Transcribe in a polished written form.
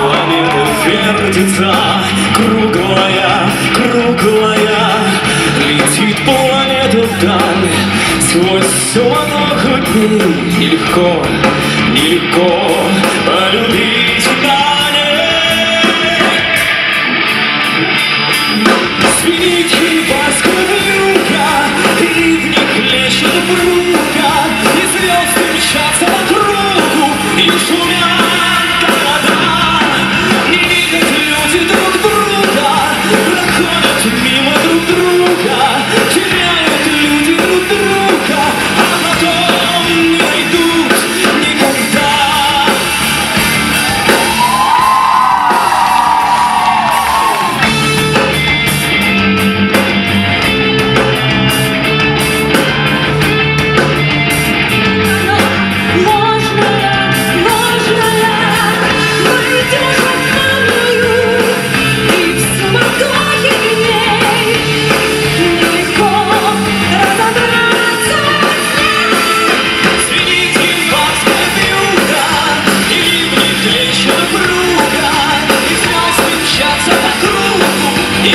Планета вертится, круглая, круглая. Летит планета вдаль, сквозь суматоху дней. Нелегко, нелегко полюбить вдали. Звенит январская вьюга, и в них лещет пруга, и звезды мчатся по кругу, и шумят города. И видят люди друг друга, проходят мимо друг друга, теряют люди друг друга, а потом не найдут никогда. Звенит январская вьюга, и в них лещет пруга, и звезды мчатся по кругу, и